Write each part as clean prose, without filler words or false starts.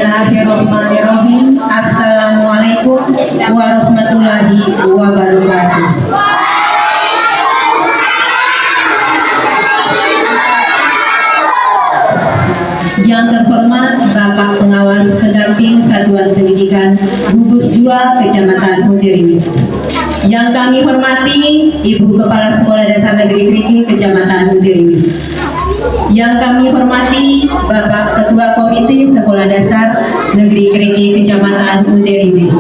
Bismillahirrahmanirrahim. Assalamualaikum warahmatullahi wabarakatuh. Yang terhormat Bapak Pengawas Pendamping Satuan Pendidikan Gugus 2 Kecamatan Mutirimis. Yang kami hormati Ibu Kepala Sekolah Dasar Negeri Kriki Kecamatan Mutirimis. Yang kami hormati Bapak Ketua Komite Sekolah Dasar Negeri Kriki Kecamatan Mutirimis.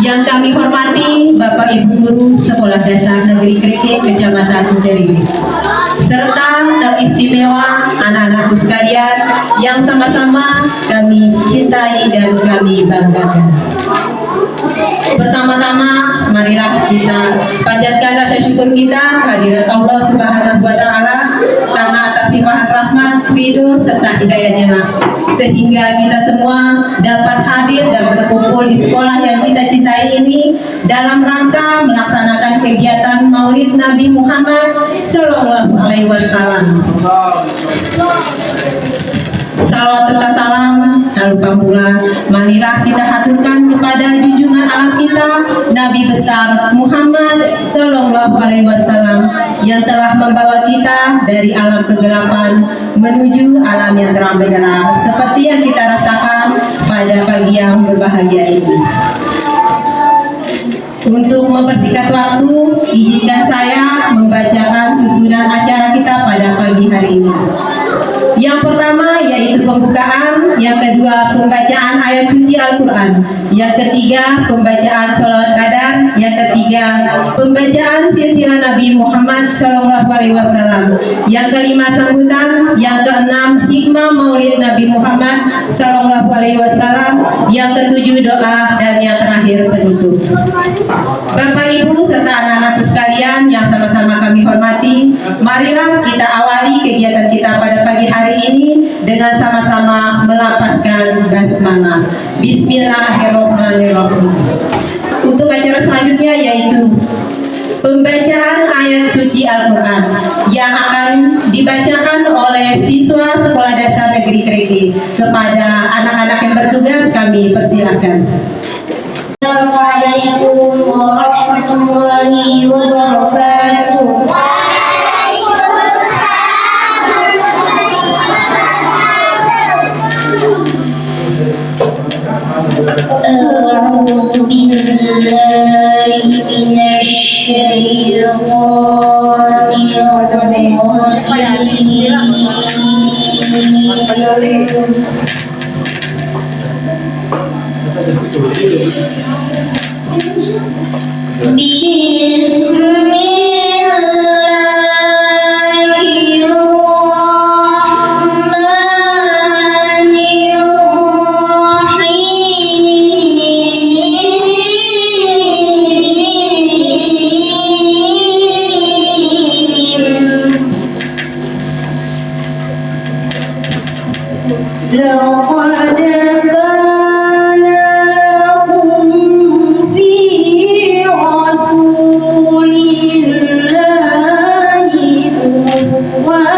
Yang kami hormati Bapak Ibu Guru Sekolah Dasar Negeri Kriki Kecamatan Mutirimis, serta teristimewa anak-anakku sekalian yang sama-sama kami cintai dan kami banggakan. Pertama-tama, marilah kita panjatkan rasa syukur kita kehadirat Allah Subhanahu wa Ta'ala karena atas limpahan rahmat, ridho serta hidayahnya, sehingga kita semua dapat hadir dan berkumpul di sekolah yang kita cintai ini dalam rangka melaksanakan kegiatan Maulid Nabi Muhammad Sallallahu Alaihi Wasallam. Salawat serta salam tak lupa pula marilah kita haturkan kepada junjungan alam kita Nabi besar Muhammad Sallallahu Alaihi Wasallam yang telah membawa kita dari alam kegelapan menuju alam yang terang benderang seperti yang kita rasakan pada pagi yang berbahagia ini. Untuk mempersingkat waktu, izinkan saya membacakan susunan acara kita pada pagi hari ini. Yang pertama yaitu pembukaan, yang kedua pembacaan ayat suci Al-Quran, yang ketiga pembacaan sholawat qadar, yang ketiga pembacaan silsilah Nabi Muhammad Sallallahu Alaihi Wasallam, yang kelima sambutan, yang keenam hikmah Maulid Nabi Muhammad Sallallahu Alaihi Wasallam, yang ketujuh doa, dan yang terakhir penutup. Bapak Ibu serta anak-anakku sekalian yang sama-sama kami hormati, marilah kita awali kegiatan kita pada pagi hari ini dengan sama-sama melafazkan basmalah. Bismillahirrahmanirrahim. Untuk acara selanjutnya yaitu pembacaan ayat suci Al-Quran yang akan dibacakan oleh siswa Sekolah Dasar Negeri Kriki. Kepada anak-anak yang bertugas kami persilakan. Assalamualaikum warahmatullahi wabarakatuh. A'udzu billahi minasy syaithanir rajim. Wow.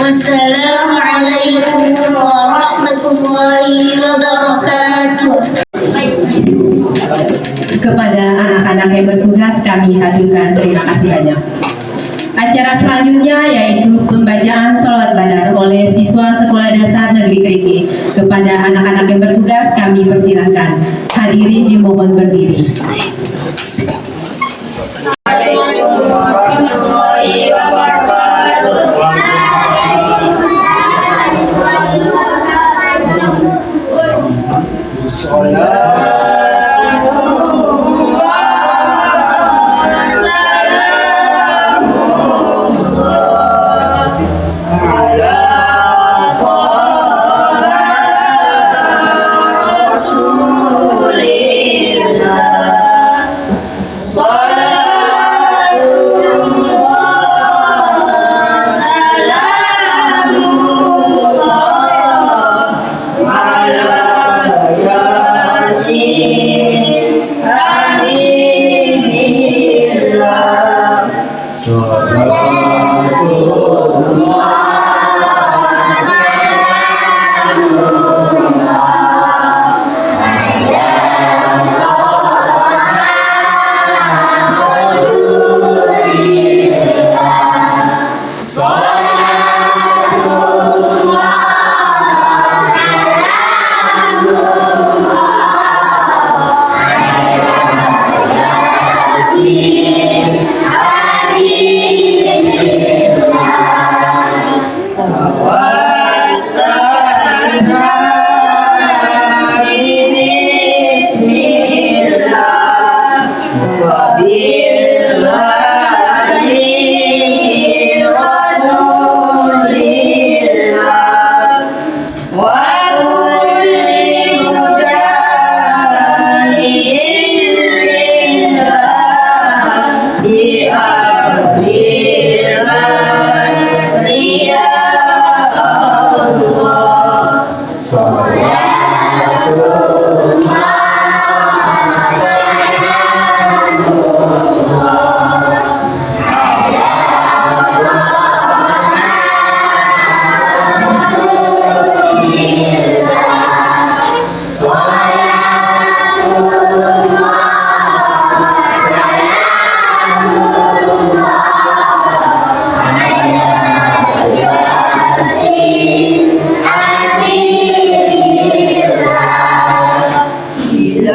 Wassalamualaikum warahmatullahi wabarakatuh. Kepada anak-anak yang bertugas kami haturkan terima kasih banyak. Acara selanjutnya yaitu pembacaan sholawat badar oleh siswa Sekolah Dasar Negeri Kriki. Kepada anak-anak yang bertugas kami persilahkan. Hadirin dimohon berdiri. Assalamualaikum warahmatullahi wabarakatuh. Yasin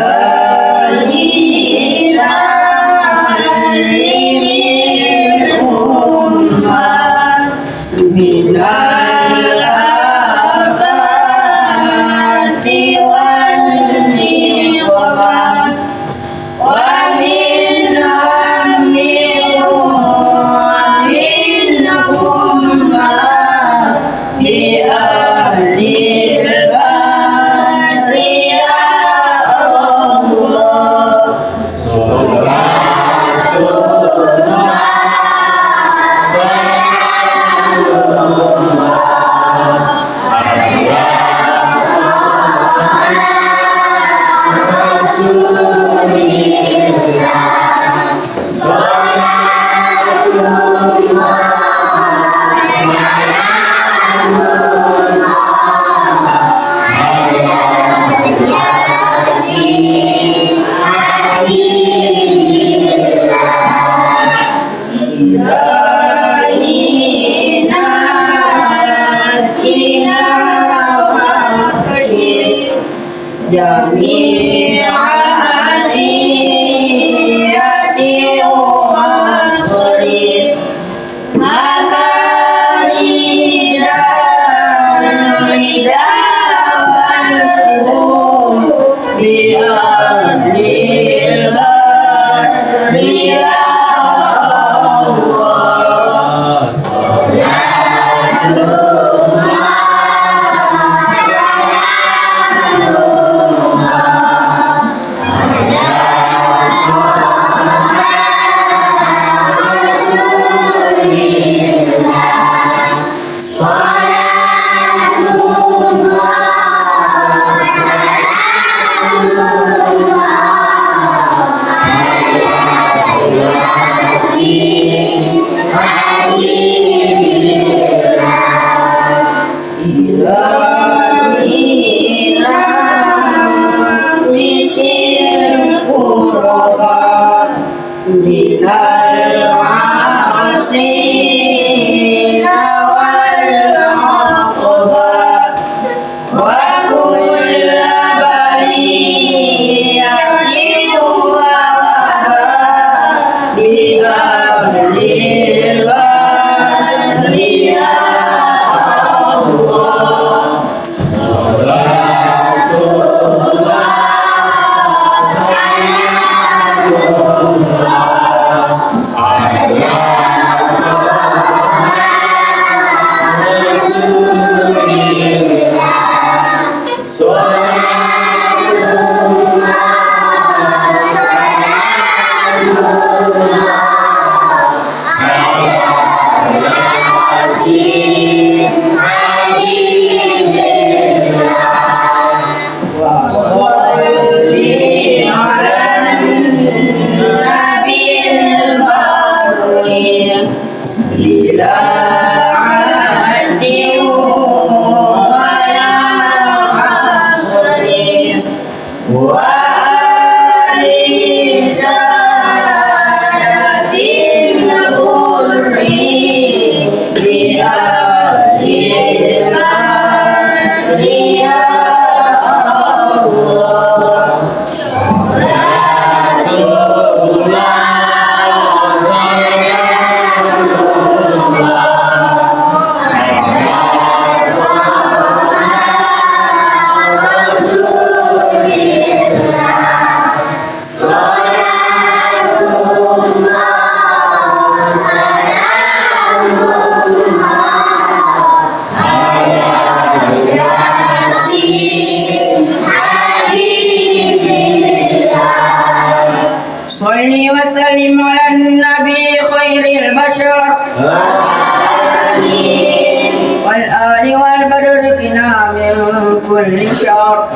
إلهي سلم الأمة من الآفات والنقمة ومن هم ومن غمة بأهل البر يا الله صلاة الله جميع هديتي وصرف مكائد العدا والقبور بأهل البر يا الله صلاة من العاصين والعقبة وكل برية ووباء بأهل البر يا الله صلاة الله صلي وسلم على النبي خير البشر آمين والآل والبدر قنا من كل شر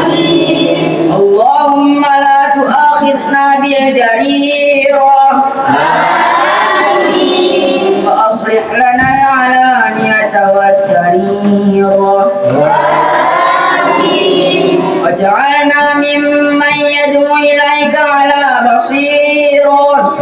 آمين اللهم لا تؤاخذنا بالجريرة آمين وأصلح لنا العلانية والسريرة آمين واجعلنا ممن يدعو إليك على بصيرة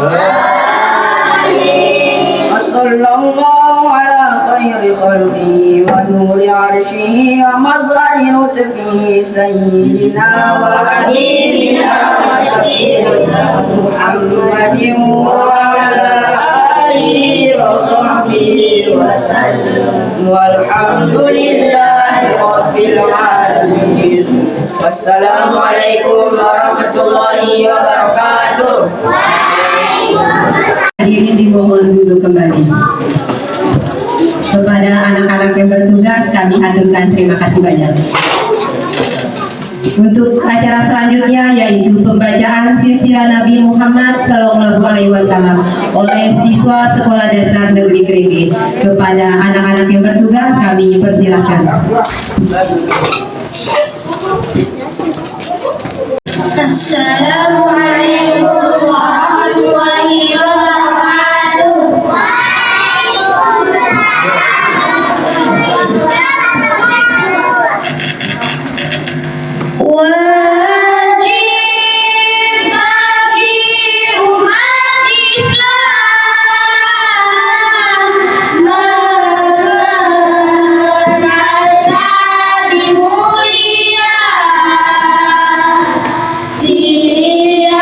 آمين وصلى الله على خير خلقه ونور عرشه ومظهر لطفه سيدنا وحبيبنا وشفيعنا محمد وعلى آله وصحبه وسلم والحمد لله رب العالمين. Wassalamualaikum warahmatullahi wabarakatuh. Hadirin dimohon duduk kembali. Kepada anak-anak yang bertugas kami aturkan terima kasih banyak. Untuk acara selanjutnya yaitu pembacaan silsilah Nabi Muhammad Sallallahu Alaihi Wasallam oleh siswa Sekolah Dasar Negeri Grege. Kepada anak-anak yang bertugas kami persilahkan. Assalamualaikum warahmatullahi wabarakatuh. Wajib bagi umat Islam mengenal Nabi mulia. Dia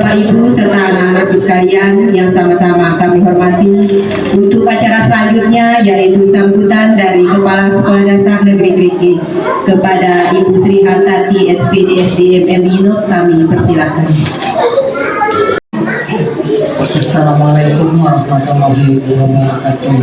Bapak Ibu serta anak-anakku sekalian yang sama-sama kami hormati, untuk acara selanjutnya yaitu sambutan dari Kepala Sekolah Dasar Negeri Kriki kepada Ibu Sri Hartati SPD SDM Inop, kami persilahkan. Assalamualaikum warahmatullahi wabarakatuh.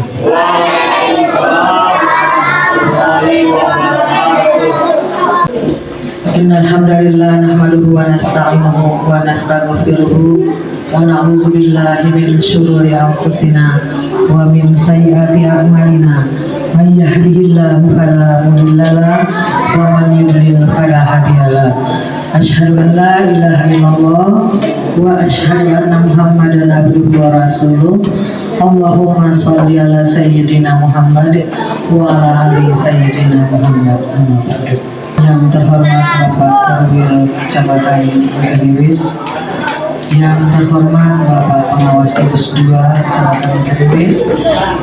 Innal hamdalillah nahmaduhu wa nasta'inuhu wa nastaghfiruhu wa na'udzu billahi min syururi anfusina wa min sayyiati a'malina. May yahdihillahu fala mudhillalah wa man yudlil fala hadiyalah. Asyhadu an la ilaha illallah wa asyhadu anna Muhammadan abduhu wa rasuluh. Allahumma shalli ala sayyidina Muhammad wa ala ali sayyidina Muhammad. Yang terhormat Bapak Perwira Kecamatan Geriwis, yang terhormat Bapak Pengawas Kudus 2 Kecamatan Geriwis,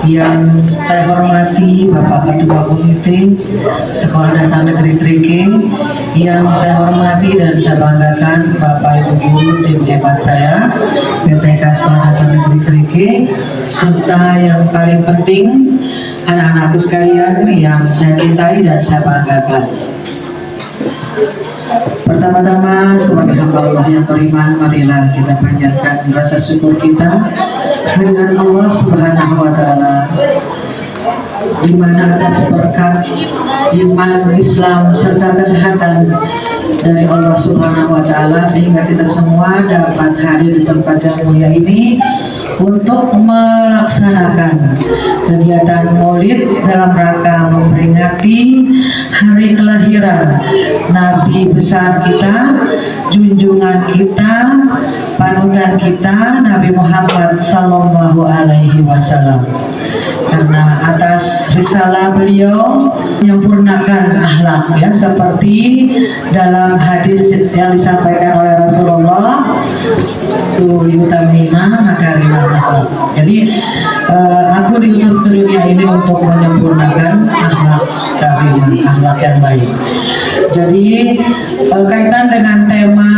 yang saya hormati Bapak Ketua Komite Sekolah Dasar Negeri Kriki, yang saya hormati dan saya banggakan Bapak Ibu Guru tim hebat saya PTK Sekolah Dasar Negeri Kriki, serta yang paling penting anak-anakku sekalian yang saya cintai dan saya banggakan. Pertama-tama sebagai hamba Allah yang beriman, marilah kita panjatkan rasa syukur kita kehadiran Allah Subhanahu wa Ta'ala, di mana atas berkat iman, Islam serta kesehatan dari Allah Subhanahu wa Ta'ala sehingga kita semua dapat hadir di tempat yang mulia ini untuk melaksanakan kegiatan Maulid dalam rangka memperingati hari kelahiran Nabi besar kita, junjungan kita, panutan kita, Nabi Muhammad Sallallahu Alaihi Wasallam. Karena atas risalah beliau menyempurnakan akhlak, ya, seperti dalam hadis yang disampaikan oleh Rasulullah, yutamina makarimah akhlak. Jadi aku diutus ke dunia ini untuk menyempurnakan akhlak karimah, akhlak yang baik. Jadi kaitan dengan tema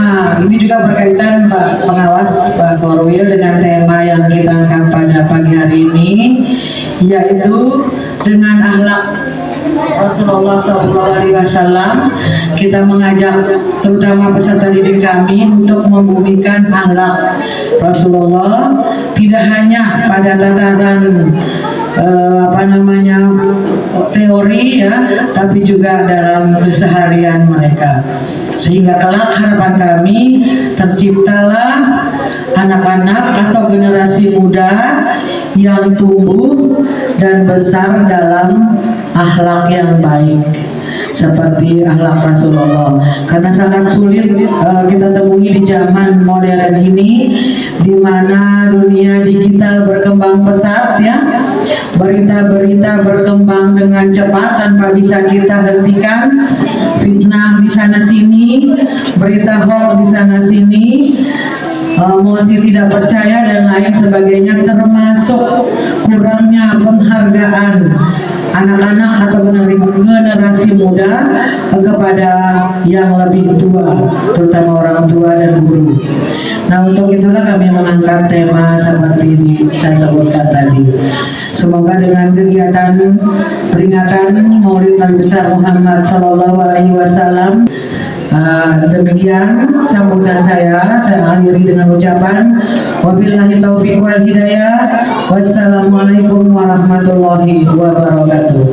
ini juga berkaitan Pak Pengawas, Pak Korwil, dengan tema yang kita angkat pada pagi hari ini, yaitu dengan akhlak Rasulullah SAW. Kita mengajak terutama peserta didik kami untuk membumikan akhlak Rasulullah, tidak hanya pada tataran teori, ya, tapi juga dalam keseharian mereka, sehingga kelak harapan kami terciptalah anak-anak atau generasi muda yang tumbuh dan besar dalam akhlak yang baik seperti akhlak Rasulullah. Karena sangat sulit kita temui di zaman modern ini, di mana dunia digital berkembang pesat, ya, berita-berita berkembang dengan cepat tanpa bisa kita hentikan, fitnah di sana sini, berita hoax di sana sini, emosi tidak percaya dan lain sebagainya, termasuk kurangnya penghargaan anak-anak atau generasi muda kepada yang lebih tua, terutama orang tua dan guru. Nah, untuk itulah kami mengangkat tema seperti saya sebutkan tadi. Semoga dengan kegiatan peringatan Maulid Nabi besar Muhammad Sallallahu Alaihi Wasallam, demikian sambutan saya akhiri dengan ucapan wabillahi taufiq wal hidayah, wassalamualaikum warahmatullahi wabarakatuh.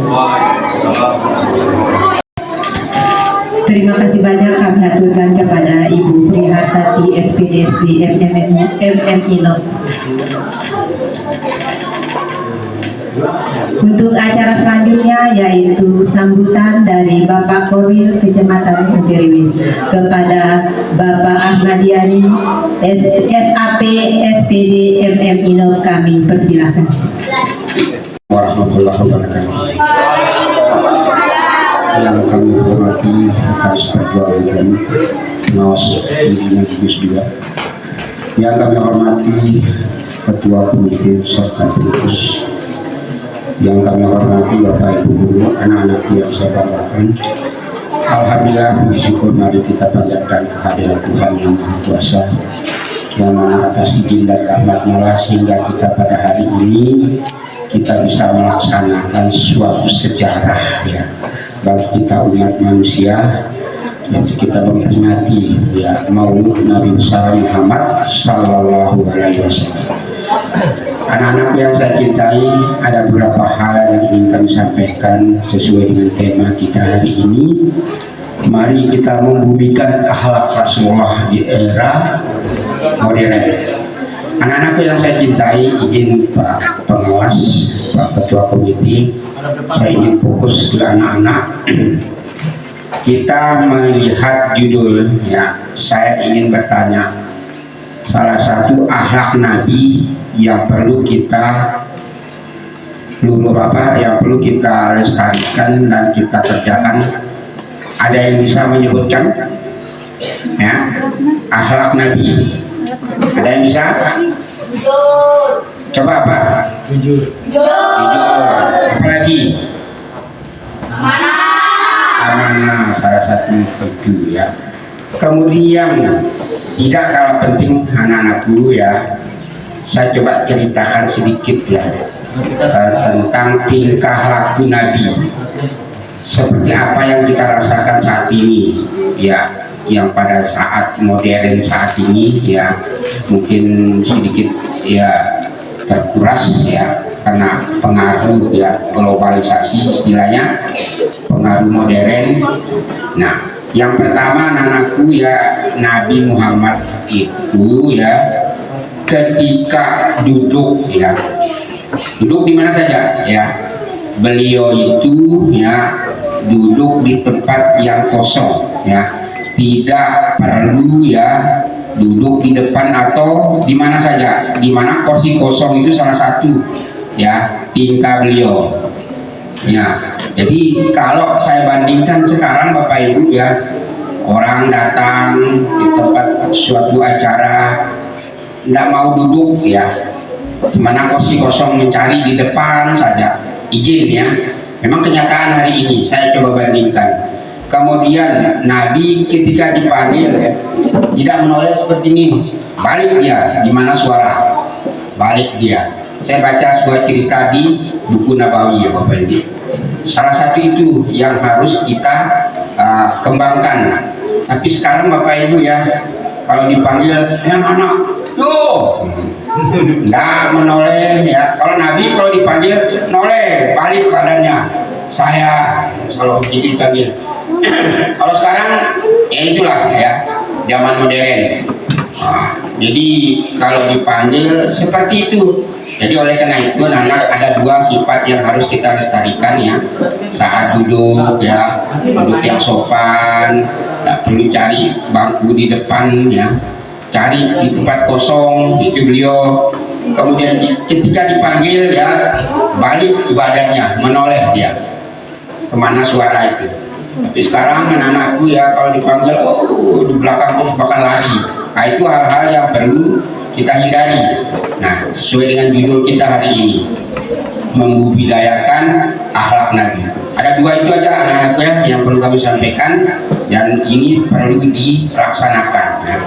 Terima kasih banyak kami aturkan kepada Ibu Sri Hartati SPD MM Inop. Untuk acara selanjutnya yaitu sambutan dari Bapak Korwil Kecamatan Geriwis kepada Bapak Ahmadiani SAP SPD MM Inop, kami persilahkan. Warahmatullahi wabarakatuh. Yang kami hormati atas perjuangan kami, pengawas pimpinan gugus juga. Yang kami hormati Ketua Komite serta pengurus. Yang kami hormati Bapak Ibu Guru, anak-anak yang saya banggakan. Alhamdulillah, puji syukur mari kita panjatkan kehadiran Tuhan yang Maha Kuasa yang mana atas izin dan rahmatnya lah sehingga kita pada hari ini kita bisa melaksanakan suatu sejarah ya bagi kita umat manusia yang kita memperingati ya Maulid Nabi besar Muhammad Sallallahu Alaihi Wasallam. Anak-anak yang saya cintai, ada beberapa hal yang ingin kami sampaikan sesuai dengan tema kita hari ini. Mari kita membumikan akhlak Rasulullah di era modern. Anak-anak yang saya cintai, izin Pak Pengawas, Pak Ketua Komite, saya ingin fokus ke anak-anak. Kita melihat judul, ya, saya ingin bertanya, salah satu akhlak Nabi yang perlu kita yang perlu kita lestarikan dan kita kerjakan. Ada yang bisa menyebutkan ya akhlak Nabi? Ada yang bisa? Coba apa? Jujur. Apa lagi? Amanah, salah satu itu ya. Kemudian tidak kalah penting anak-anakku ya, saya coba ceritakan sedikit ya tentang tingkah laku Nabi seperti apa yang kita rasakan saat ini ya, yang pada saat modern saat ini ya mungkin sedikit ya terkuras ya karena pengaruh ya globalisasi istilahnya, pengaruh modern. Nah, yang pertama anak-anakku ya, Nabi Muhammad itu ya ketika duduk ya, duduk di mana saja ya, beliau itu ya duduk di tempat yang kosong ya, tidak perlu ya duduk di depan atau di mana saja, di mana kursi kosong itu salah satu ya tingkah beliau ya. Jadi kalau saya bandingkan sekarang Bapak Ibu ya, orang datang di tempat suatu acara tidak mau duduk ya, di mana kursi kosong mencari di depan saja, izin ya. Memang kenyataan hari ini saya coba bandingkan. Kemudian Nabi ketika dipanggil ya, tidak menoleh seperti ini, balik dia, di mana suara, balik dia. Saya baca sebuah cerita di buku Nabawi ya Bapak Ibu. Salah satu itu yang harus kita kembangkan. Tapi sekarang Bapak Ibu ya, kalau dipanggil yang anak, tuh, nggak menoleh ya. Kalau Nabi kalau dipanggil noleh, balik badannya. Saya kalau begitu dipanggil. Kalau sekarang ya itulah ya zaman modern. Nah, jadi kalau dipanggil seperti itu. Jadi oleh karena itu anak ada dua sifat yang harus kita lestarikan ya saat duduk ya, duduk yang sopan, tak perlu cari bangku di depan ya, cari di tempat kosong itu beliau. Kemudian ketika dipanggil ya balik badannya, menoleh dia kemana suara itu. Tapi sekarang anak-anakku ya kalau dipanggil di belakang terus bahkan lari. Nah, itu hal-hal yang perlu kita hindari. Nah, sesuai dengan judul kita hari ini, membudidayakan akhlak Nabi. Ada dua itu aja anak-anakku ya yang perlu kami sampaikan dan ini perlu dilaksanakan ya.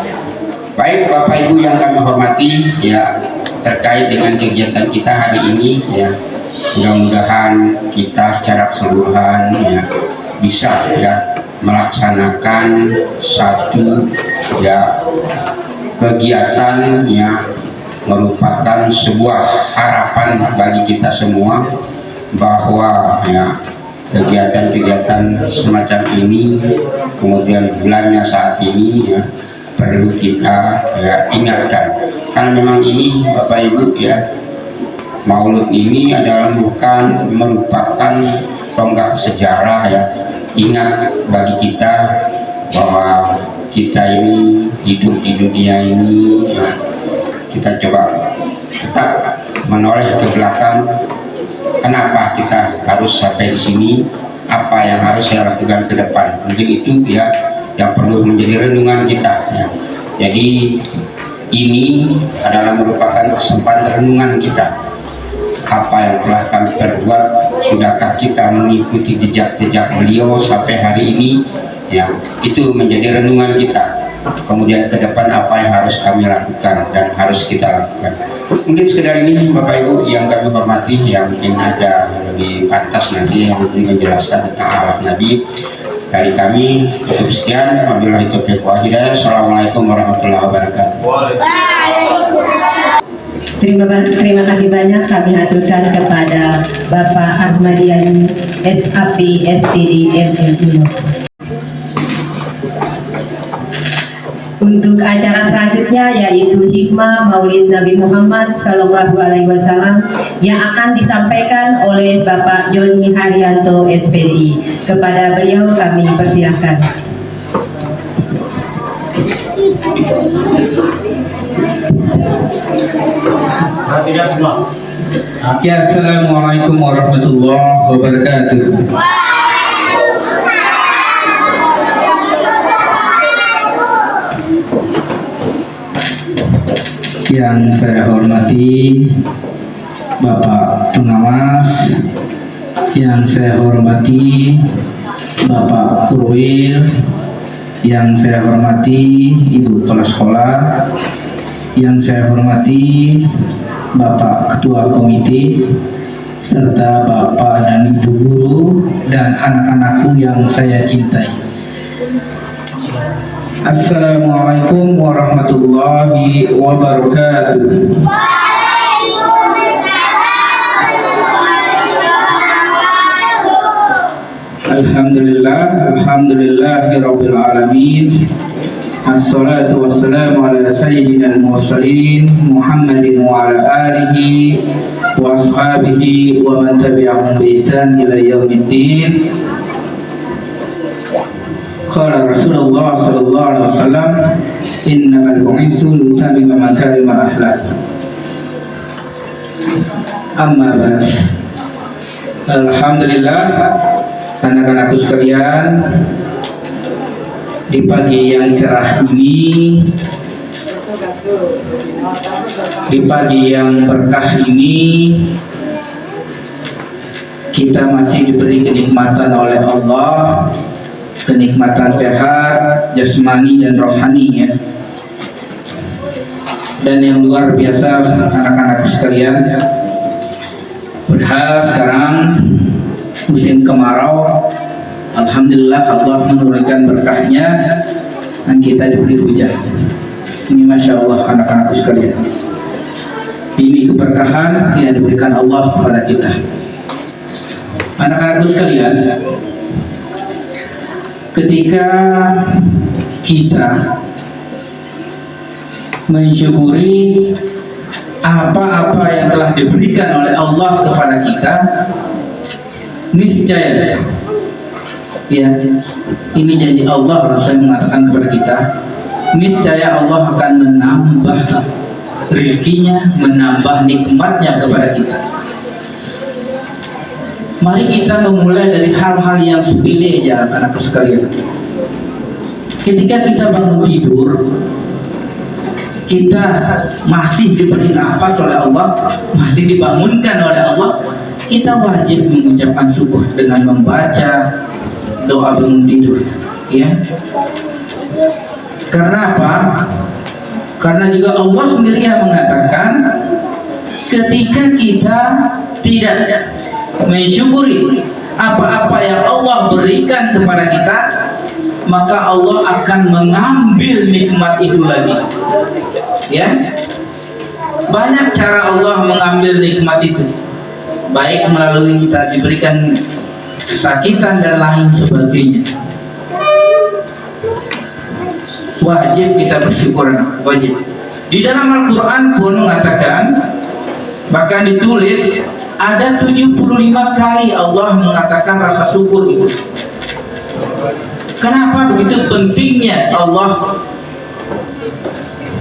Baik Bapak Ibu yang kami hormati ya, terkait dengan kegiatan kita hari ini ya, mudah-mudahan kita secara keseluruhan ya bisa ya melaksanakan satu ya kegiatan yang merupakan sebuah harapan bagi kita semua bahwa ya kegiatan-kegiatan semacam ini kemudian bulannya saat ini ya perlu kita ya ingatkan, karena memang ini Bapak Ibu ya, Maulid ini adalah merupakan tonggak sejarah ya, ingat bagi kita bahwa kita ini hidup di dunia ini ya, kita coba tetap menoleh ke belakang. Kenapa kita harus sampai di sini? Apa yang harus saya lakukan ke depan? Mungkin itu ya yang perlu menjadi renungan kita ya. Jadi ini adalah merupakan kesempatan renungan kita. Apa yang telah kami perbuat, sudahkah kita mengikuti jejak-jejak beliau sampai hari ini ya, itu menjadi renungan kita. kemudian ke depan apa yang harus kami lakukan dan harus kita lakukan. Mungkin sekedar ini Bapak Ibu yang kami hormati, yang mungkin ada lebih pantas nanti yang lebih menjelaskan tentang akhlak Nabi. Dari kami cukup sekian. Wabillahi taufiq wal hidayah. Assalamualaikum warahmatullahi wabarakatuh. Terima kasih banyak kami aturkan kepada Bapak Ahmadian SAP SPD MMU. Untuk acara selanjutnya yaitu Hikmah Maulid Nabi Muhammad Sallallahu Alaihi Wasallam yang akan disampaikan oleh Bapak Joni Haryanto SPDI. Kepada beliau kami persilahkan. Ya, assalamualaikum warahmatullahi wabarakatuh. Yang saya hormati Bapak Pengawas, yang saya hormati Bapak Kurwil, yang saya hormati Ibu Kepala Sekolah, yang saya hormati Bapak Ketua Komite, serta Bapak dan Ibu Guru dan anak-anakku yang saya cintai. Assalamualaikum warahmatullahi wabarakatuh. Alhamdulillahirabbil alamin. Assalatu wassalamu ala sayyidina al-mursalin Muhammadin wa ala alihi wa ashabihi wa man tabi'ahum bi ihsan ila yaumiddin. Qala Rasulullah sallallahu alaihi wasallam, innamal bu'itsu litammima makarimal akhlaq. Amma ba'd. Alhamdulillah, anak-anakku sekalian, di pagi yang cerah ini, di pagi yang berkah ini, kita masih diberi kenikmatan oleh Allah, kenikmatan sehat, jasmani dan rohani, ya. Dan yang luar biasa anak-anakku sekalian, padahal sekarang musim kemarau, alhamdulillah Allah menurunkan berkahnya dan kita diberi hujan. Ini masya Allah anak-anakku sekalian, ini keberkahan yang diberikan Allah kepada kita. Anak-anakku sekalian, ketika kita mensyukuri apa-apa yang telah diberikan oleh Allah kepada kita, niscaya, ya, ini janji Allah, Rasul mengatakan kepada kita, niscaya Allah akan menambah rezekinya, menambah nikmatnya kepada kita. Mari kita memulai dari hal-hal yang sepele aja, anak-anakku sekalian. Ketika kita bangun tidur, kita masih diberi nafas oleh Allah, masih dibangunkan oleh Allah, kita wajib mengucapkan syukur dengan membaca doa bangun tidur, ya. Karena apa? Karena juga Allah sendiri yang mengatakan, ketika kita tidak mensyukuri apa-apa yang Allah berikan kepada kita, maka Allah akan mengambil nikmat itu lagi, ya. Banyak cara Allah mengambil nikmat itu, baik melalui kita diberikan kesakitan dan lain sebagainya. Wajib kita bersyukur, wajib. Di dalam Al-Quran pun mengatakan, bahkan ditulis ada 75 kali Allah mengatakan rasa syukur itu. Kenapa begitu pentingnya Allah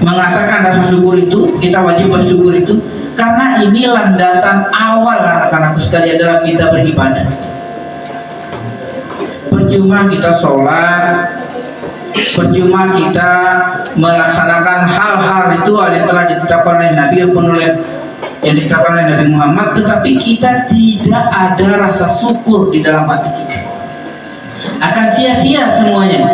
mengatakan rasa syukur itu? Kita wajib bersyukur itu karena ini landasan awal anak-anakku sekalian dalam kita beribadah. Percuma kita sholat, percuma kita melaksanakan hal-hal ritual yang telah ditetapkan oleh Nabi yang ditetapkan oleh Nabi Muhammad, tetapi kita tidak ada rasa syukur di dalam hati kita, akan sia-sia semuanya.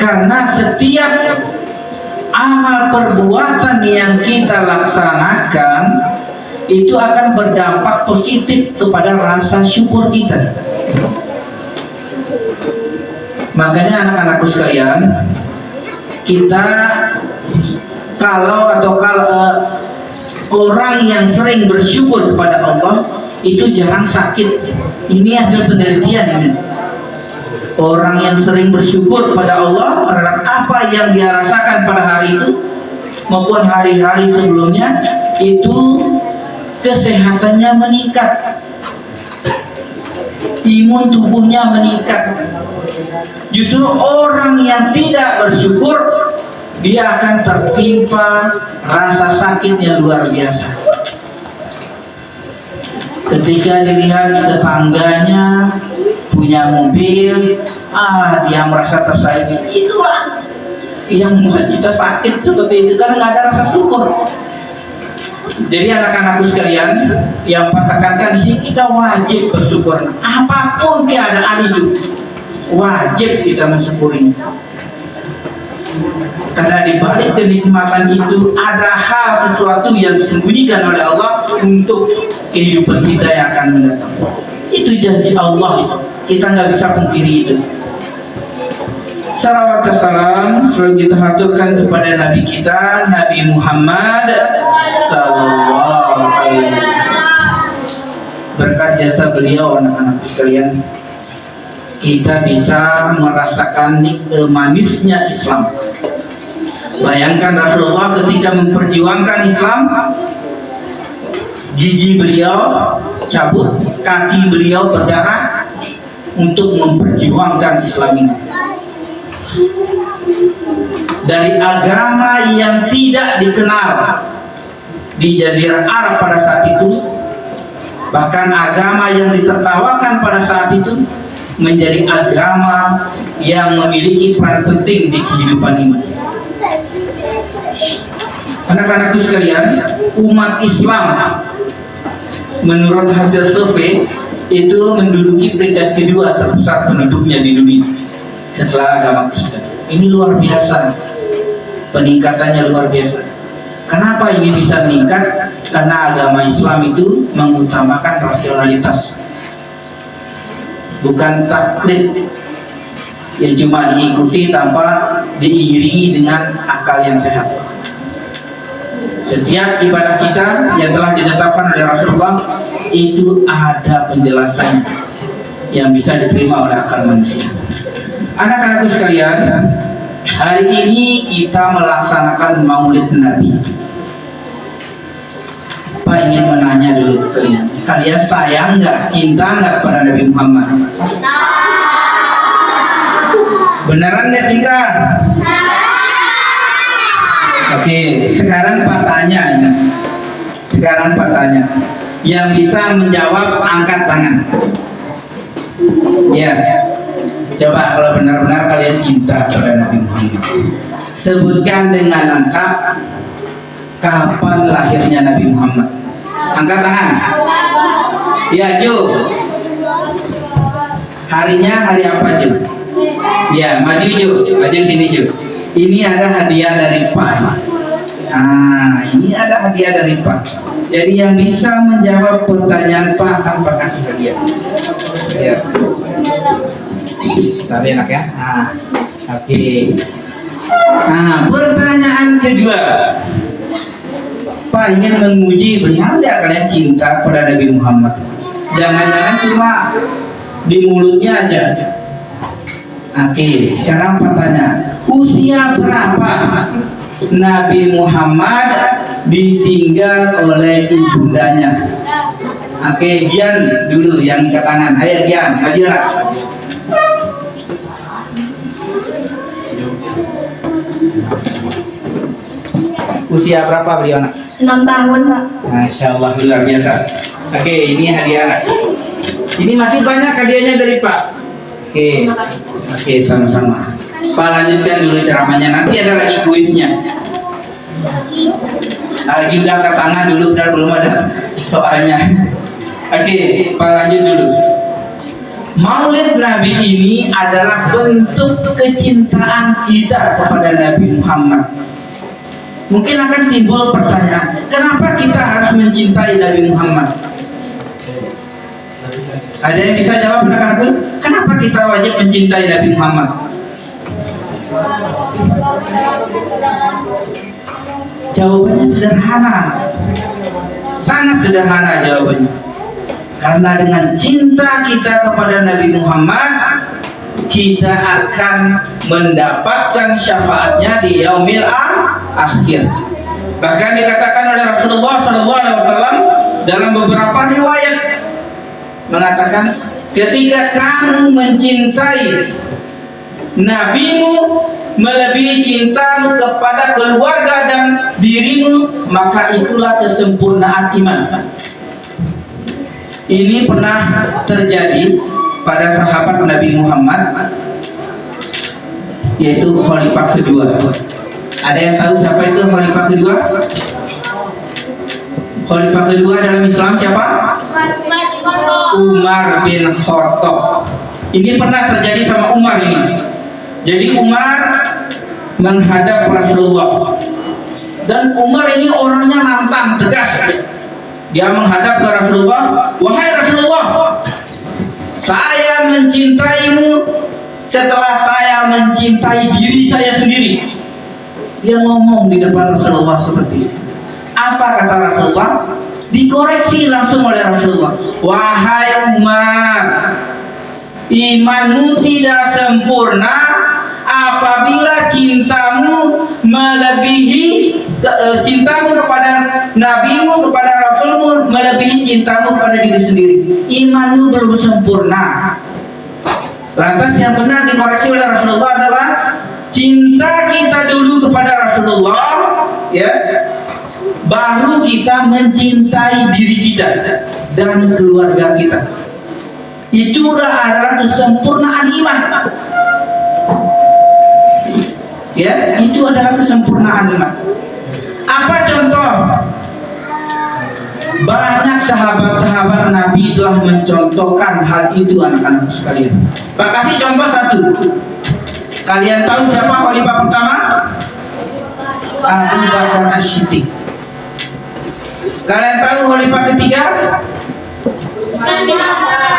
Karena setiap amal perbuatan yang kita laksanakan itu akan berdampak positif kepada rasa syukur kita. Makanya anak-anakku sekalian, kita kalau orang yang sering bersyukur kepada Allah itu jarang sakit. Ini hasil penelitian ini. Orang yang sering bersyukur kepada Allah terhadap apa yang dia rasakan pada hari itu maupun hari-hari sebelumnya, itu kesehatannya meningkat, imun tubuhnya meningkat. Justru orang yang tidak bersyukur, dia akan tertimpa rasa sakit yang luar biasa. Ketika dilihat tetangganya punya mobil, dia merasa tersaingi. Itulah yang membuat kita sakit seperti itu, karena nggak ada rasa syukur. Jadi anak-anakku sekalian, yang tekankan di sini, kita wajib bersyukur. Apapun keadaan hidup, wajib kita mensyukuri. Karena di balik kenikmatan itu ada hal sesuatu yang disembunyikan oleh Allah untuk kehidupan kita yang akan mendatang. Itu janji Allah itu. Kita nggak bisa pungkiri itu. Salawat dan salam selalu kita haturkan kepada Nabi kita, Nabi Muhammad Sallallahu Alaihi Wasallam. Berkat jasa beliau, anak-anak sekalian, kita bisa merasakan manisnya Islam. Bayangkan Rasulullah ketika memperjuangkan Islam, gigi beliau cabut, kaki beliau berdarah untuk memperjuangkan Islam ini. Dari agama yang tidak dikenal di Jazirah Arab pada saat itu, bahkan agama yang ditertawakan pada saat itu, menjadi agama yang memiliki peran penting di kehidupan iman. Anak-anakku sekalian, umat Islam menurut hasil survei itu menduduki peringkat kedua terbesar penduduknya di dunia setelah agama Kristen. Ini luar biasa, peningkatannya luar biasa. Kenapa ini bisa meningkat? Karena agama Islam itu mengutamakan rasionalitas, bukan taklid yang cuma diikuti tanpa diiringi dengan akal yang sehat. Setiap ibadah kita yang telah ditetapkan oleh Rasulullah itu ada penjelasannya yang bisa diterima oleh akal manusia. Anak-anakku sekalian, hari ini kita melaksanakan Maulid Nabi. Pak ingin menanya dulu ke kalian, kalian sayang nggak, cinta nggak kepada Nabi Muhammad? Beneran nggak cinta? Oke, sekarang Pak tanya ini. Sekarang Pak tanya. Yang bisa menjawab angkat tangan. Ya. Coba kalau benar-benar kalian cinta kepada Nabi Muhammad, sebutkan dengan lengkap kapan lahirnya Nabi Muhammad. Angkat tangan. Ya, Ju. Harinya hari apa, Ju? Ya, maju Ju. Maju sini, Ju. Ini ada hadiah dari Pak. Ini ada hadiah dari Pak. Jadi yang bisa menjawab pertanyaan Pak akan Pak kasih hadiah. Ya. Tapi enak ya. Oke. Pertanyaan kedua. Pak ingin menguji benar nggak kalian cinta kepada Nabi Muhammad? Jangan-jangan cuma di mulutnya aja. Oke, sekarang Pak tanya, usia berapa Nabi Muhammad ditinggal oleh ibundanya? Oke, Gian dulu yang angkat tangan. Ayo Gian, majulah. Usia berapa beliau anak? 6 tahun, Pak. Masya Allah, luar biasa. Oke, ini hadiah. Ini masih banyak hadiahnya dari Pak. Oke, sama-sama. Pak lanjutkan dulu ceramahnya. Nanti ada lagi kuisnya. Lagi udah angkat tangan dulu, belum ada soalnya. Oke, Pak lanjut dulu. Maulid Nabi ini adalah bentuk kecintaan kita kepada Nabi Muhammad. Mungkin akan timbul pertanyaan, kenapa kita harus mencintai Nabi Muhammad? Ada yang bisa jawab anak-anakku? Kenapa kita wajib mencintai Nabi Muhammad? Jawabannya sederhana, sangat sederhana jawabannya. Karena dengan cinta kita kepada Nabi Muhammad, kita akan mendapatkan syafaatnya di yaumil akhir. Bahkan dikatakan oleh Rasulullah SAW dalam beberapa riwayat mengatakan, ketika kamu mencintai nabimu melebihi cintamu kepada keluarga dan dirimu, maka itulah kesempurnaan iman. Ini pernah terjadi pada sahabat Nabi Muhammad, yaitu khalifah kedua. Ada yang tahu siapa itu khalifah kedua? Khalifah kedua dalam Islam siapa? Umar bin Khattab. Ini pernah terjadi sama Umar ini. Jadi Umar menghadap Rasulullah, dan Umar ini orangnya nantang, tegas. Dia menghadap ke Rasulullah, wahai Rasulullah, saya mencintaimu setelah saya mencintai diri saya sendiri. Dia ngomong di depan Rasulullah seperti itu. Apa kata Rasulullah? Dikoreksi langsung oleh Rasulullah, wahai Umar, imanmu tidak sempurna apabila cintamu melebihi cintamu kepada nabimu, kepada rasulmu melebihi cintamu kepada diri sendiri. Imanmu belum sempurna. Lantas yang benar dikoreksi oleh Rasulullah adalah cinta kita dulu kepada Rasulullah, ya, baru kita mencintai diri kita dan keluarga kita. Itu adalah kesempurnaan iman. Ya, itu adalah kesempurnaan iman. Apa contoh? Banyak sahabat-sahabat Nabi telah mencontohkan hal itu, anak-anak sekalian. Pak kasih contoh satu. Kalian tahu siapa khalifah pertama? Abu Bakar As-Siddiq. Kalian tahu khalifah ketiga?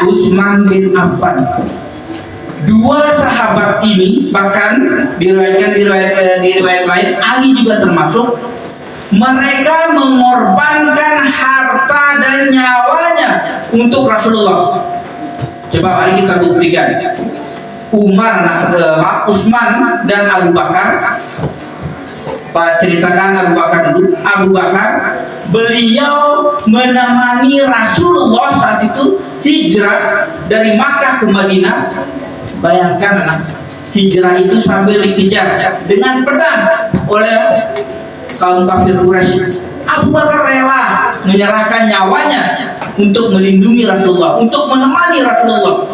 Utsman bin Affan. Dua sahabat ini bahkan diriwayatkan di riwayat lain, Ali juga termasuk, mereka mengorbankan harta dan nyawanya untuk Rasulullah. Coba mari kita buktikan. Utsman dan Abu Bakar. Pak ceritakan Abu Bakar dulu. Abu Bakar, beliau menemani Rasulullah saat itu hijrah dari Makkah ke Madinah. Bayangkan anak, hijrah itu sambil dikejar dengan pedang oleh kaum kafir Quraisy. Abu Bakar rela menyerahkan nyawanya untuk melindungi Rasulullah, untuk menemani Rasulullah.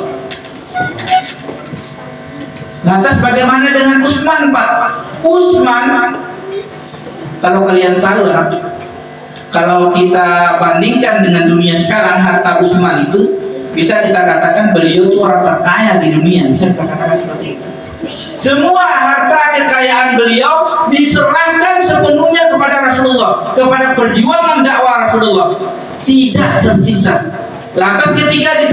Lantas bagaimana dengan Utsman, Pak? Utsman, kalau kalian tahu, kalau kita bandingkan dengan dunia sekarang, harta Utsman itu bisa kita katakan beliau itu orang terkaya di dunia, bisa kita katakan seperti itu. Semua harta kekayaan beliau diserahkan sepenuhnya kepada Rasulullah, kepada perjuangan dakwah Rasulullah, tidak tersisa. Lantas ketika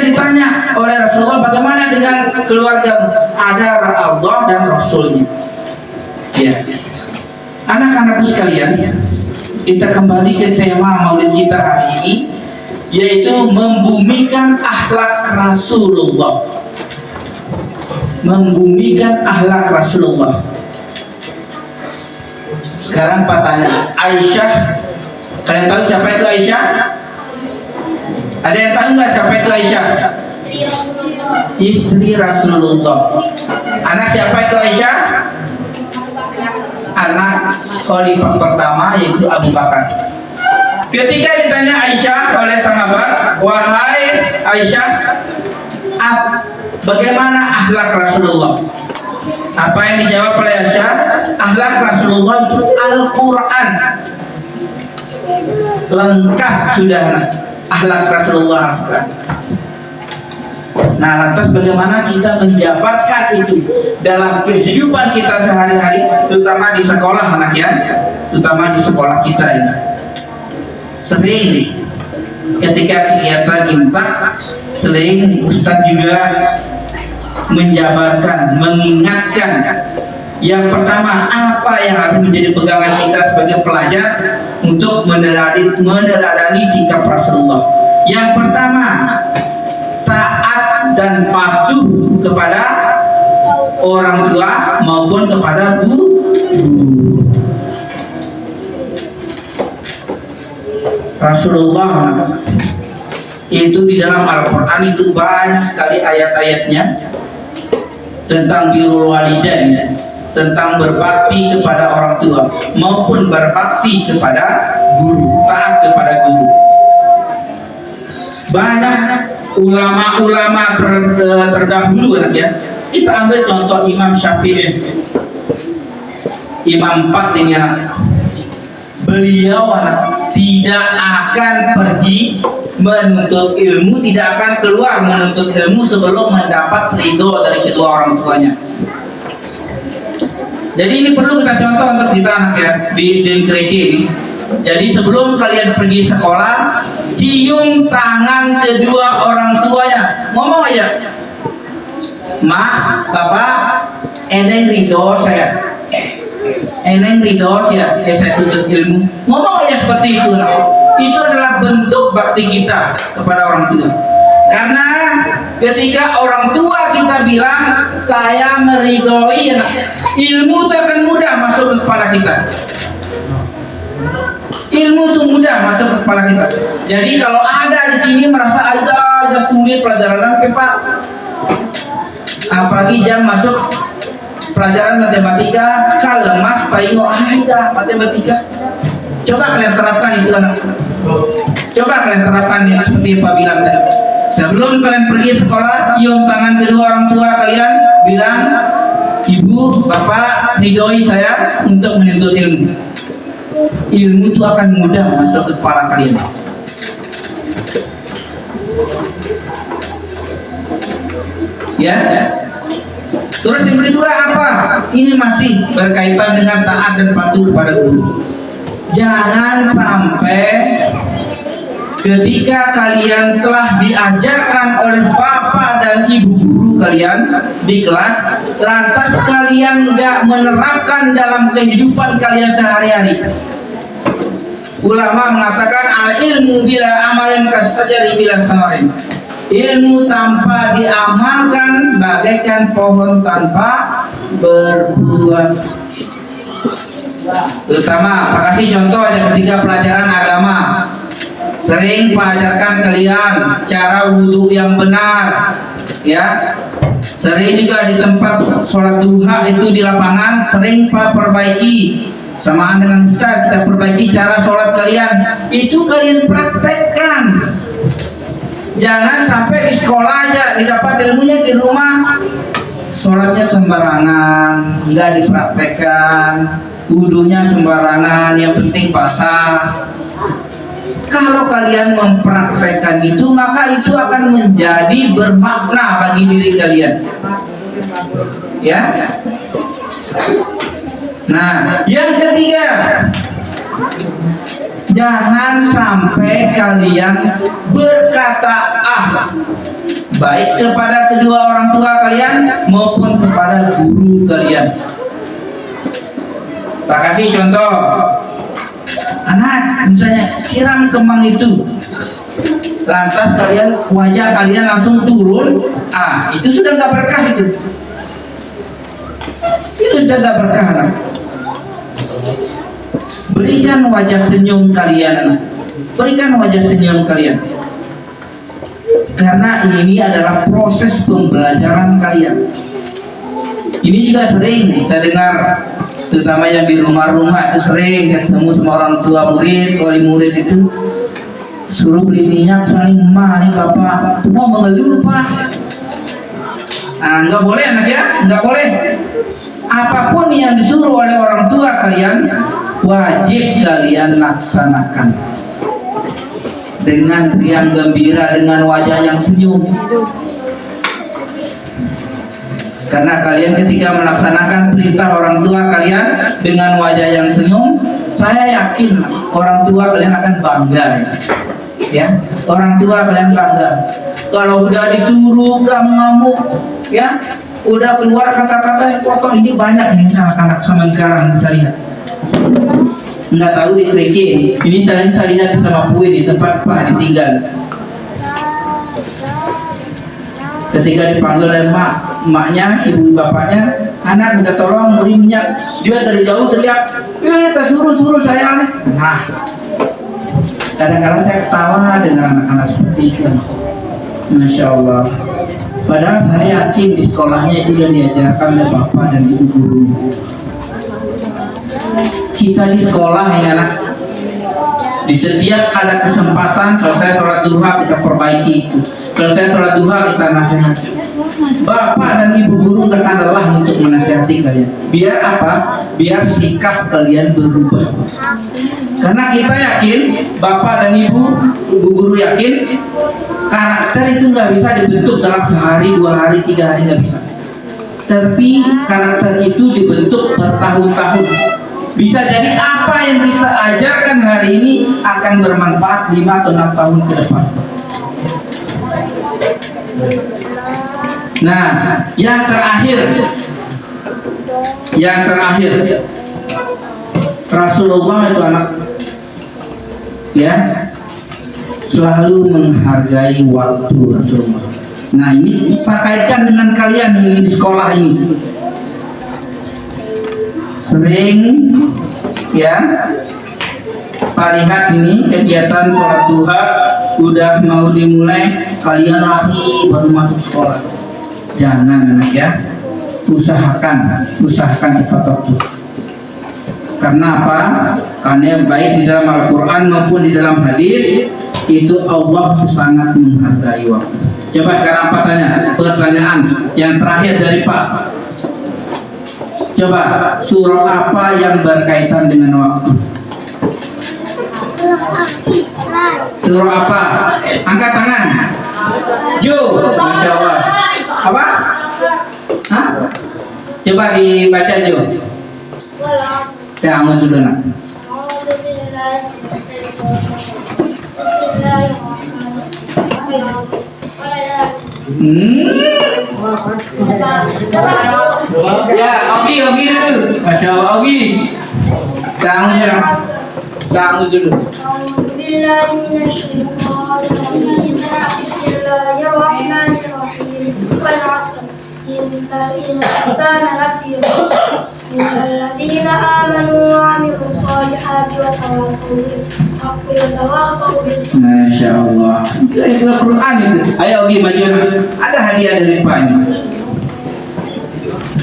ditanya oleh Rasulullah, bagaimana dengan keluarga? Ada Allah dan Rasulnya. Ya, anak-anakku sekalian, kita kembali ke tema maulid kita hari ini, yaitu membumikan akhlak Rasulullah. Membumikan akhlak Rasulullah. Sekarang Pak tanya, Aisyah, kalian tahu siapa itu Aisyah? Ada yang tahu nggak siapa itu Aisyah? Istri Rasulullah. Anak siapa itu Aisyah? Anak khalifah pertama, yaitu Abu Bakar. Ketika ditanya Aisyah oleh sahabat, wahai Aisyah, bagaimana akhlak Rasulullah? Apa yang dijawab oleh Aisyah? Akhlak Rasulullah itu Al-Quran. Lengkap sudah. akhlak Rasulullah. Nah, lantas bagaimana kita menjabarkan itu dalam kehidupan kita sehari-hari, terutama di sekolah anak ya, terutama di sekolah kita ini. Sering ketika kegiatan imtak, sering Ustadz juga menjabarkan, mengingatkan. Yang pertama, apa yang harus menjadi pegangan kita sebagai pelajar untuk meneladani sikap Rasulullah. Yang pertama, taat dan patuh kepada orang tua maupun kepada guru. Rasulullah itu di dalam Al-Quran itu banyak sekali ayat-ayatnya tentang birrul walidain, tentang berbakti kepada orang tua maupun berbakti kepada guru, taat kepada guru. Banyak ulama-ulama terdahulu ya. Kita ambil contoh Imam Syafi'i, Imam 4 ini anak. Beliau anak tidak akan pergi menuntut ilmu, tidak akan keluar menuntut ilmu sebelum mendapat ridho dari kedua orang tuanya. Jadi ini perlu kita contoh untuk kita anak ya di gereja ini. Jadi sebelum kalian pergi sekolah, cium tangan kedua orang tuanya, ngomong aja, "Ma, Papa, eneng ridho saya, eneng ridho saya tuntut ilmu." Ngomong aja seperti itu. Itu adalah bentuk bakti kita kepada orang tua. Karena ketika orang tua kita bilang saya meridhoi, ilmu itu akan mudah masuk ke kepala kita. Ilmu itu mudah masuk ke kepala kita. Jadi kalau ada di sini merasa ada sulit pelajaran Pak, apalagi jam masuk pelajaran matematika, lemas paingo ada matematika. Coba kalian terapkan itu anak. Coba kalian terapkan yang seperti Pak bilang tadi. Sebelum kalian pergi sekolah, cium tangan kedua orang tua kalian, bilang, "Ibu, Bapak, ridhoi saya untuk menuntut ilmu." Ilmu itu akan mudah masuk ke kepala kalian. Ya. Terus yang kedua apa? Ini masih berkaitan dengan taat dan patuh kepada guru. Jangan sampai ketika kalian telah diajarkan oleh bapak dan ibu guru kalian di kelas, lantas kalian nggak menerapkan dalam kehidupan kalian sehari-hari. Ulama mengatakan al ilmu bila amalin kastajari bila samarin. Ilmu tanpa diamalkan bagaikan pohon tanpa berbuah. Terutama, Pak kasih contoh aja ketika pelajaran agama. Sering Pak ajarkan kalian cara wudhu yang benar, ya. Sering juga di tempat sholat duha itu di lapangan, sering Pak perbaiki. Samaan dengan Ustaz, kita perbaiki cara sholat kalian. Itu kalian praktekkan. Jangan sampai di sekolah aja didapat ilmunya, di rumah sholatnya sembarangan, nggak dipraktekkan. Wudhunya sembarangan, yang penting basah. Kalau kalian mempraktekkan itu, maka itu akan menjadi bermakna bagi diri kalian. Ya. Nah, yang ketiga, jangan sampai kalian berkata baik kepada kedua orang tua kalian maupun kepada guru kalian. Tak kasih contoh, anak misalnya siram kembang itu, lantas kalian wajah kalian langsung turun, itu sudah nggak berkah itu sudah nggak berkah. Anak. Berikan wajah senyum kalian, anak. Berikan wajah senyum kalian, karena ini adalah proses pembelajaran kalian. Ini juga sering saya dengar, terutama yang di rumah-rumah itu sering saya ketemu sama orang tua murid, wali murid itu suruh beli minyak, saling nih bapak, semua mengeluh Pak. Nggak boleh anak ya, nggak boleh. Apapun yang disuruh oleh orang tua kalian, wajib kalian laksanakan. dengan riang gembira, dengan wajah yang senyum. Karena kalian ketika melaksanakan perintah orang tua kalian dengan wajah yang senyum, saya yakin orang tua kalian akan bangga. Ya, orang tua kalian bangga. Kalau udah disuruh ngamuk, ya, udah keluar kata-kata kotor, ini banyak nih anak-anak sama sekarang saya lihat. Nggak tahu dikrikin. Ini saya lihat sama Puin di tempat Pak ditinggal. Ketika dipanggil oleh emaknya, ibu bapaknya, anak minta tolong beri minyak, dia dari jauh teriak, suruh saya. Nah, kadang-kadang saya ketawa dengan anak-anak seperti itu. Masya Allah. Padahal saya yakin di sekolahnya itu sudah diajarkan oleh bapak dan ibu guru. Kita di sekolah ini anak, di setiap ada kesempatan selesai sholat duha kita perbaiki itu. Selesai sholat duha kita nasihati. Bapak dan ibu guru nggak akan lelah untuk menasihati kalian. Biar apa? Biar sikap kalian berubah. Karena kita yakin, bapak dan ibu guru yakin, karakter itu nggak bisa dibentuk dalam sehari, 2 hari, 3 hari, nggak bisa. Tapi karakter itu dibentuk bertahun-tahun. Bisa jadi apa yang kita ajarkan hari ini akan bermanfaat 5 atau 6 tahun ke depan. Nah, yang terakhir, Rasulullah itu anak, ya, selalu menghargai waktu Rasulullah. Nah, ini pakaikan dengan kalian ini di sekolah ini. Sering, ya, Pak lihat ini kegiatan sholat duha udah mau dimulai, kalian lari baru masuk sekolah. Jangan anak ya, usahakan cepat waktu. Karena apa? Karena baik di dalam Al-Quran maupun di dalam hadis itu Allah sangat menghargai waktu. Coba sekarang pertanyaan yang terakhir dari Pak. Coba surah apa yang berkaitan dengan waktu? Surah apa? Angkat tangan. Jo, Masya Allah. Apa? Hah? Coba dibaca Jo. Ya, mau dulu nak. Ya, Ogi dulu. Masya Allah, Ogi. Tamu dulu. الذين آمنوا وعملوا الصالحات وتواصوا بالحق وتواصوا بالصبر. Masya Allah. Itu Al-Quran itu. Ayo Ogi maju. Ada hadiah dari Pak ini.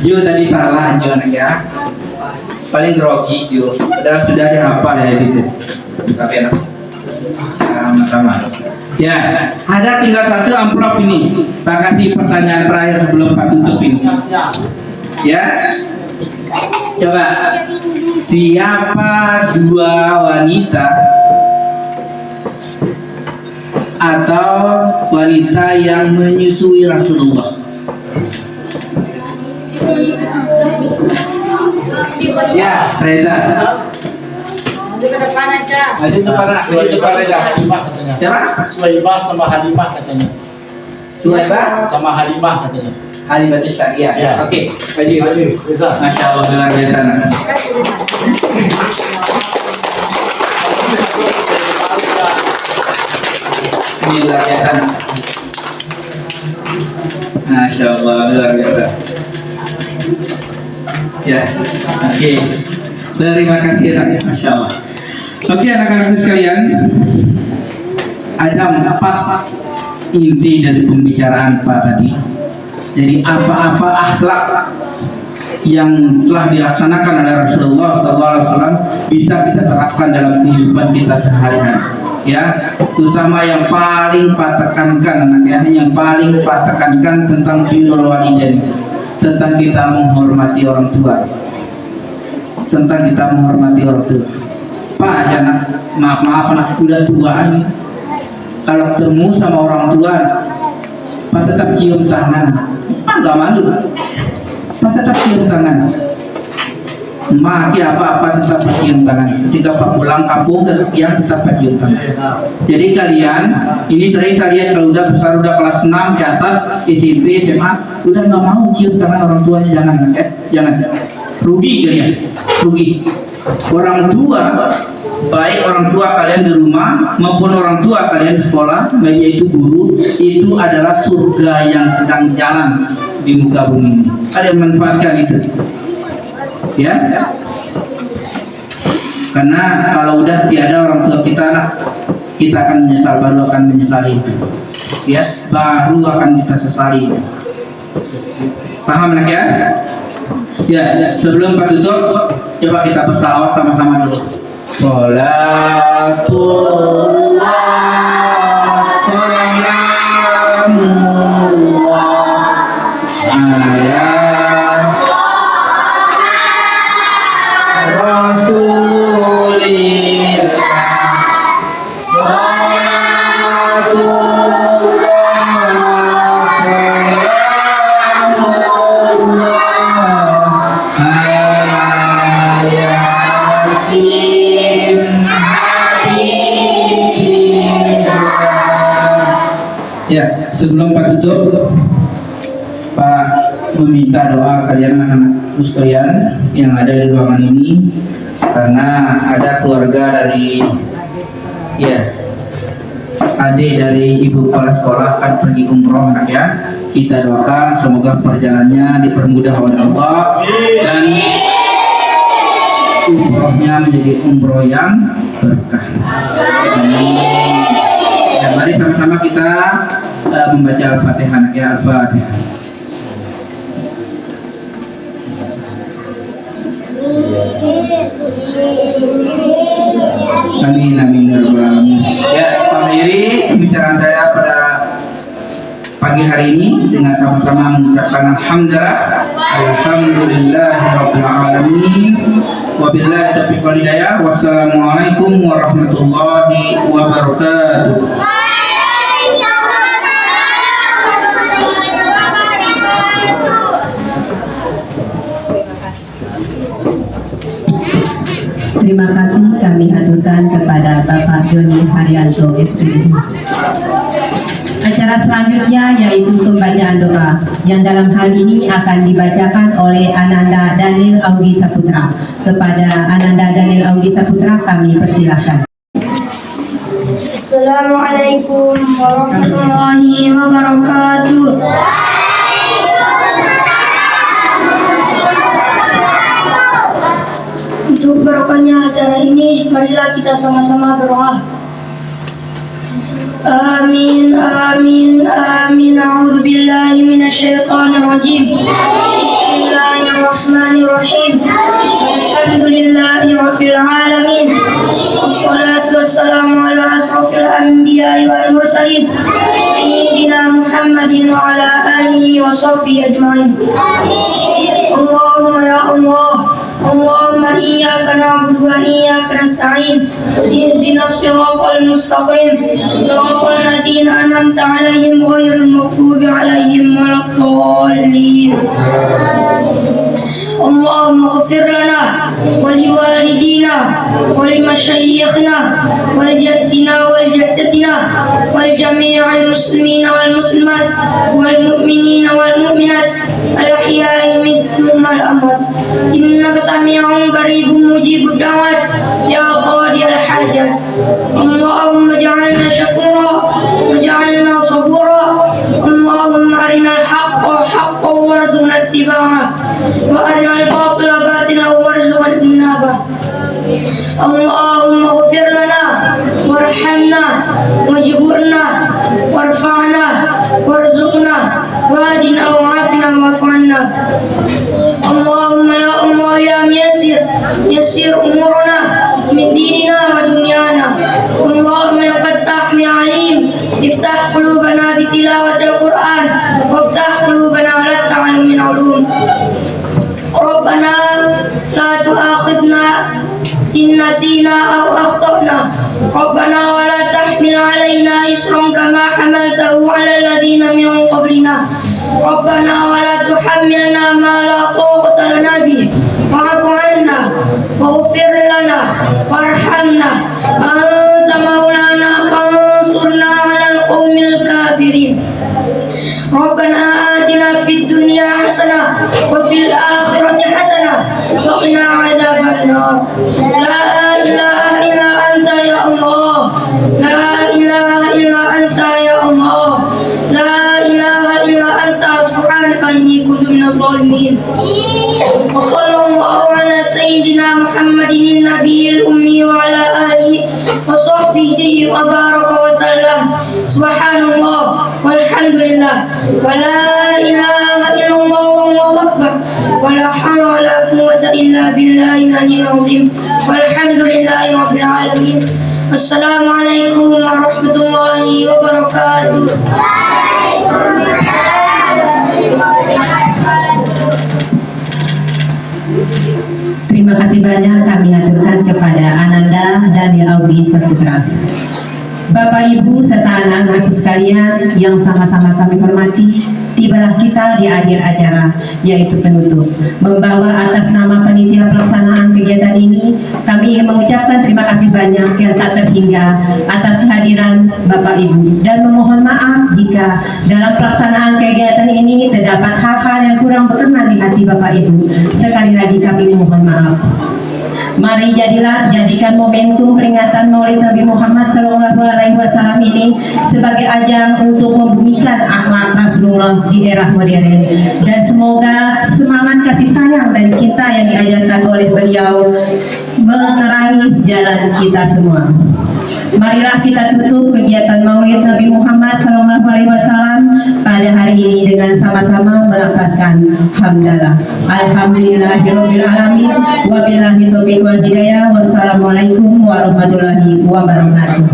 Jo tadi salah Jo anak ya. Paling grogi Jo. Sudah dihafal ya gitu. Tapi enak. Sama-sama. Ya, ada tinggal satu amplop ini. Saya kasih pertanyaan terakhir sebelum Pak tutup ini. Ya. Coba, siapa 2 wanita atau wanita yang menyusui Rasulullah? Ya, Reza. Maju ke depan aja. Maju ke depan, Reza. Siapa? Suwaibah sama Halimah katanya. Suwaibah Sama Halimah katanya. Halimah Syariah. Ya. Oke, maju. Reza. Masya Allah, luar biasa. Bismillahirrahmanirrahim. Masya Allah, luar biasa. Ya, oke. Terima kasih, Masya Allah. Oke, anak-anak sekalian, ada 4 inti dari pembicaraan Pak tadi. Jadi apa-apa akhlak yang telah dilaksanakan oleh Rasulullah SAW bisa kita terapkan dalam kehidupan kita sehari-hari. Ya, terutama yang paling Pak tekankan anak ya, yang paling Pak tekankan tentang birrul walidain, tentang kita menghormati orang tua, tentang kita menghormati orang tua. Pak ya nak, maaf anak udah tua ini, kalau ketemu sama orang tua, Pak tetap cium tangan. Nggak malu. Pak tetap cium tangan. Maki apa-apa tetap cium tangan. Ketika Pak pulang kampung, yang tetap cium tangan. Jadi kalian, ini tadi saya lihat kalau udah besar, udah kelas 6 ke atas, SMP, SMA, udah nggak mau cium tangan orang tuanya, jangan, jangan. Rugi kalian, rugi. Orang tua, baik orang tua kalian di rumah maupun orang tua kalian di sekolah, yaitu guru, itu adalah surga yang sedang jalan di muka bumi ini. Kalian manfaatkan itu, ya. Karena kalau udah tiada orang tua kita, kita akan menyesal, baru akan menyesali itu, ya. Baru akan kita sesali. Paham nak ya? Ya, sebelum Pak tutup, coba kita bersalawat sama-sama dulu. Salatullah salamullah ala rasulillah Ya, sebelum Pak tutup, Pak meminta doa kalian anak-anakku sekalian yang ada di ruangan ini, karena ada keluarga dari, ya, adik dari ibu kepala sekolah akan pergi umroh anak ya. Kita doakan semoga perjalanannya dipermudah oleh Allah dan umrohnya menjadi umroh yang berkah. Ya, mari sama-sama kita membaca Al-Fatihah ya. Al-Fatihah. Amin amin ya rabbal alamin. Ya, akhiri pembicaraan saya pada pagi hari ini dengan sama-sama mengucapkan alhamdulillahirabbil alamin. Wabillahi taufiq wal hidayah. Wassalamualaikum warahmatullahi wabarakatuh. Terima kasih kami aturkan kepada Bapak Doni Haryanto SPD. Acara selanjutnya yaitu pembacaan doa yang dalam hal ini akan dibacakan oleh Ananda Daniel Augie Saputra. Kepada Ananda Daniel Augie Saputra kami persilahkan. Assalamualaikum warahmatullahi wabarakatuh. Untuk barokahnya acara ini, marilah kita sama-sama berdoa. Amin, amin, amin. A'udzu billahi minasyaitonir rajim. Bismillahirrahmanirrahim. Alhamdulillahi rabbil alamin. Wassalatu wassalamu ala asrofil anbiya'i wal mursalin. Sayyidina Muhammadin wa ala alihi wa sahbihi ajma'in. Allahumma ya Allah. اللهم إياك نعبد وإياك نستعين اهدنا الصراط المستقيم صراط الذين أنعمت عليهم غير المغضوب عليهم ولا الضالين اللهم اغفر لنا ولوالدينا ولمشايخنا ولجدنا ولجدتنا ولجميع المسلمين والمسلمات والمؤمنين والمؤمنات الأحياء منهم والأموات إنك سميع قريب مجيب الدعوات يا قاضي الحاجات اللهم اجعلنا شكورا واجعلنا صبورا اللهم أرنا الحق حقا وارزقنا اتباعه وأرنا الباطل باطلا وارزقنا اجتنابه اللهم اغفر لنا وارحمنا واجبرنا وارفعنا وارزقنا وادنا وعافنا واعف عنا اللهم يا الله يا ميسر يسر امورنا من ديننا ودنيانا اللهم يا فتاح يا عليم افتح قلوبنا بتلاوة القرآن وافتح قلوبنا على التعلم من علوم ربنا لا تؤاخذنا إن نسينا أو أخطأنا ربنا ولا تحمل علينا إصرا كما حملته على الذين من قبلنا ربنا ولا تحملنا ما لا طاقة لنا به واعف عنا واغفر لنا وارحمنا أنت مولانا فانصرنا على القوم الكافرين ربنا آتنا في الدنيا حسنة وفي الآخرة حسنة وقنا عذاب النار لا إله إلا أنت يا الله لا إله إلا أنت يا الله لا إله إلا أنت سبحانك إني كنت من الظالمين وصلى الله على سيدنا محمد النبي الأمي وعلى آله وصحبه وبارك وسلم سبحان الله والحمد لله ولا إله إلا الله والله أكبر ولا حول ولا قوة إلا بالله العلي العظيم والحمد لله رب العالمين السلام عليكم ورحمة الله وبركاته. Terima kasih banyak kami aturkan kepada Ananda Daniel Augie Saputra. Bapak Ibu serta anak-anakku sekalian yang sama-sama kami hormati, tibalah kita di akhir acara, yaitu penutup. Membawa atas nama panitia pelaksanaan kegiatan ini, kami ingin mengucapkan terima kasih banyak yang tak terhingga atas kehadiran Bapak Ibu dan memohon maaf jika dalam pelaksanaan kegiatan ini terdapat hal-hal yang kurang berkenan di hati Bapak Ibu. Sekali lagi kami mohon maaf. Mari jadikan momentum peringatan Maulid Nabi Muhammad SAW ini sebagai ajang untuk membumikan akhlak Rasulullah di era modern, dan semoga semangat kasih sayang dan cinta yang diajarkan oleh beliau menerangi jalan kita semua. Marilah kita tutup kegiatan Maulid Nabi Muhammad SAW pada hari ini dengan sama-sama melafazkan hamdalah. Alhamdulillahirabbil alamin wa billahi taufiq wal hidayah. Wassalamualaikum warahmatullahi wabarakatuh.